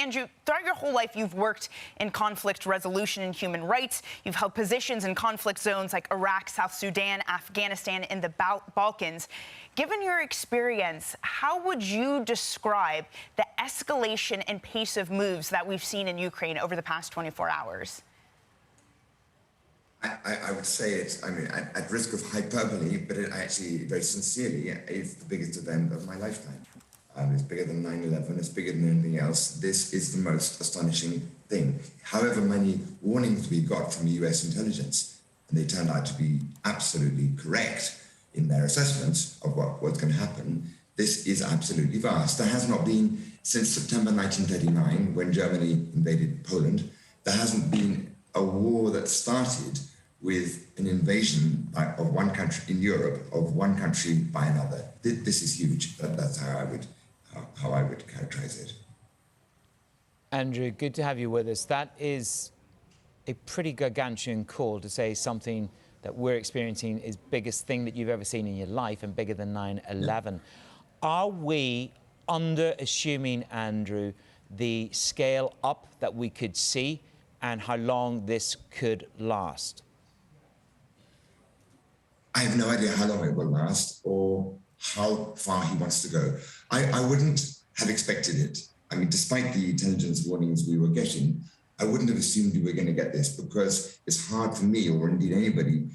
Andrew, throughout your whole life, you've worked in conflict resolution and human rights. You've held positions in conflict zones like Iraq, South Sudan, Afghanistan, and the Balkans. Given your experience, how would you describe the escalation and pace of moves that we've seen in Ukraine over the past 24 hours? I would say it's, I mean, at risk of hyperbole, but it actually, very sincerely, is the biggest event of my lifetime. It's bigger than 9/11, it's bigger than anything else. This is the most astonishing thing. However many warnings we got from US intelligence, and they turned out to be absolutely correct in their assessments of what's going to happen, this is absolutely vast. There has not been, since September 1939, when Germany invaded Poland, there hasn't been a war that started with an invasion of one country in Europe, of one country by another. This is huge. That's how I would characterize it. Andrew, good to have you with us. That is a pretty gargantuan call to say something that we're experiencing is biggest thing that you've ever seen in your life and bigger than 9/11. Yeah. Are we underassuming, Andrew, the scale up that we could see and how long this could last? I have no idea how long it will last or how far he wants to go. I wouldn't have expected it. I mean, despite the intelligence warnings we were getting, I wouldn't have assumed we were going to get this, because it's hard for me, or indeed anybody,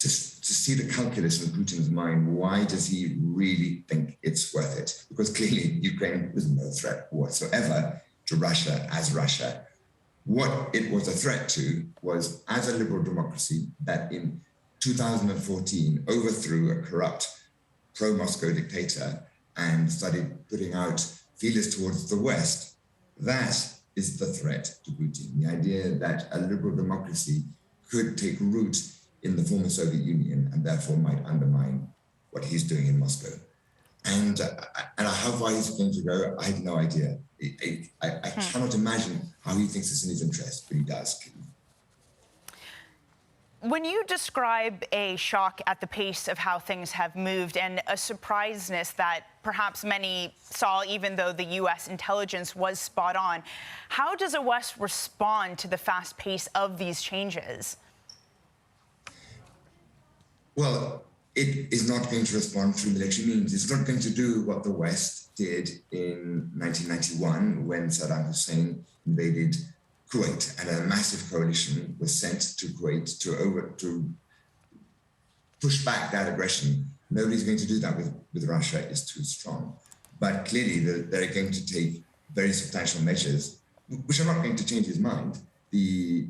to see the calculus in Putin's mind. Why does he really think it's worth it? Because clearly Ukraine was no threat whatsoever to Russia as Russia. What it was a threat to was, as a liberal democracy that in 2014 overthrew a corrupt pro-Moscow dictator and started putting out feelers towards the West. That is the threat to Putin. The idea that a liberal democracy could take root in the former Soviet Union and therefore might undermine what he's doing in Moscow. And how far he's going to go, I have no idea. I cannot imagine how he thinks it's in his interest, but he does. When you describe a shock at the pace of how things have moved and a surpriseness that perhaps many saw, even though the U.S. intelligence was spot on, how does the West respond to the fast pace of these changes? Well, it is not going to respond through military means. It's not going to do what the West did in 1991 when Saddam Hussein invaded Kuwait, and a massive coalition was sent to Kuwait to push back that aggression. Nobody's going to do that with Russia. It's too strong. But clearly, they're going to take very substantial measures, which are not going to change his mind. The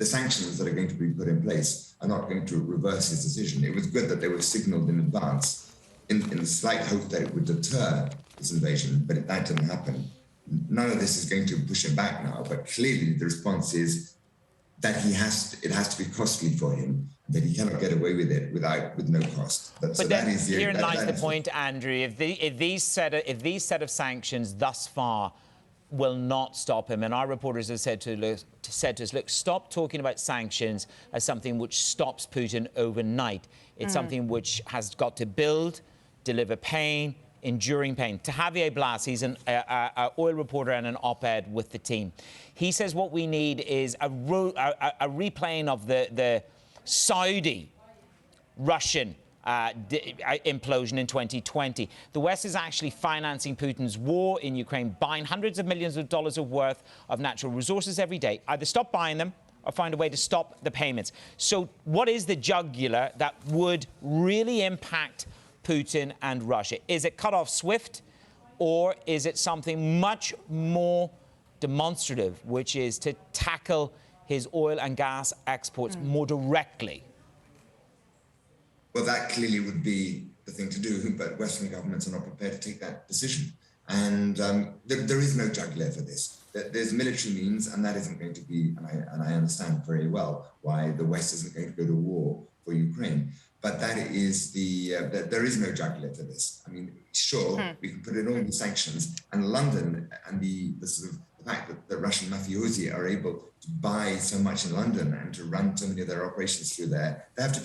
sanctions that are going to be put in place are not going to reverse his decision. It was good that they were signaled in advance in the slight hope that it would deter this invasion, but that didn't happen. None of this is going to push him back now, but clearly the response is that it has to be costly for him, that he cannot get away with it with no cost. Herein lies the point, Andrew. If these set of sanctions thus far will not stop him, and our reporters have said to us, look, stop talking about sanctions as something which stops Putin overnight. It's something which has got to build, deliver pain, enduring pain. To Javier Blas, he's an oil reporter and an op-ed with the team. He says what we need is a replaying of the Saudi-Russian implosion in 2020. The West is actually financing Putin's war in Ukraine, buying hundreds of millions of dollars worth of natural resources every day. Either stop buying them or find a way to stop the payments. So what is the jugular that would really impact Putin and Russia? Is it cut off SWIFT, or is it something much more demonstrative, which is to tackle his oil and gas exports more directly? Well, that clearly would be the thing to do, but Western governments are not prepared to take that decision. And there is no jugular for this. There's military means, and that isn't going to be, and I understand very well why the West isn't going to go to war for Ukraine. But that is there is no jugular for this. I mean, sure, we can put it all in the sanctions, and London and the sort of the fact that the Russian mafiosi are able to buy so much in London and to run so many of their operations through there, there have to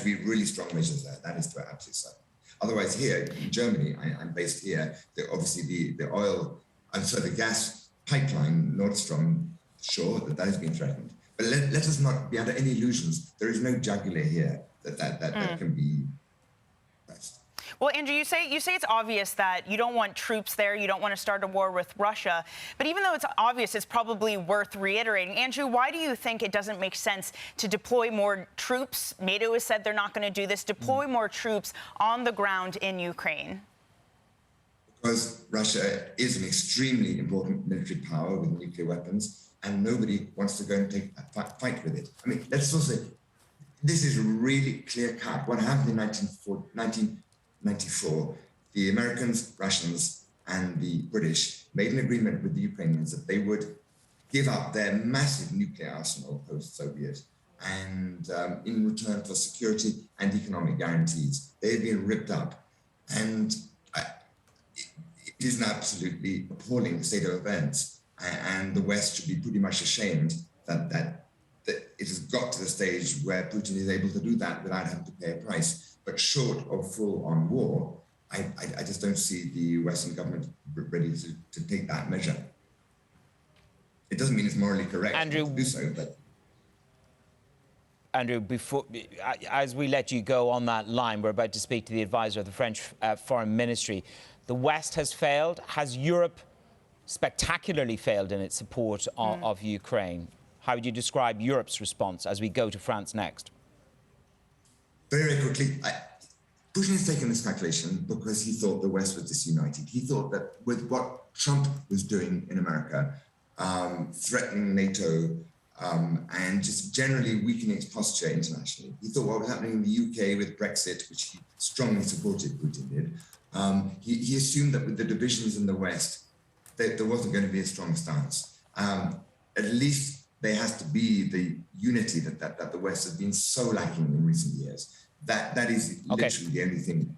be really strong measures there. That is absolutely certain. Otherwise, here in Germany, I'm based here. Obviously, the oil And so the gas pipeline, Nord Stream, sure, that has been threatened. But let us not be under any illusions. There is no jugular here that can be pressed. Well, Andrew, you say it's obvious that you don't want troops there, you don't want to start a war with Russia. But even though it's obvious, it's probably worth reiterating. Andrew, why do you think it doesn't make sense to deploy more troops? NATO has said they're not going to do this. Deploy more troops on the ground in Ukraine. Because Russia is an extremely important military power with nuclear weapons, and nobody wants to go and take a fight with it. I mean, let's also say, this is really clear-cut. What happened in 1994, the Americans, Russians, and the British made an agreement with the Ukrainians that they would give up their massive nuclear arsenal post-Soviet, and in return for security and economic guarantees. They had been ripped up, and it is an absolutely appalling state of events, and the West should be pretty much ashamed that it has got to the stage where Putin is able to do that without having to pay a price. But short of full-on war, I just don't see the Western government ready to take that measure. It doesn't mean it's morally correct to do so, but... Andrew, as we let you go on that line, we're about to speak to the advisor of the French Foreign Ministry. The West has failed. Has Europe spectacularly failed in its support of Ukraine? How would you describe Europe's response as we go to France next? Very quickly, Putin has taken this calculation because he thought the West was disunited. He thought that with what Trump was doing in America, threatening NATO, and just generally weakening its posture internationally, he thought what was happening in the UK with Brexit, which he strongly supported, Putin did, he assumed that with the divisions in the West, there wasn't going to be a strong stance. At least there has to be the unity that the West has been so lacking in recent years. That is literally the only thing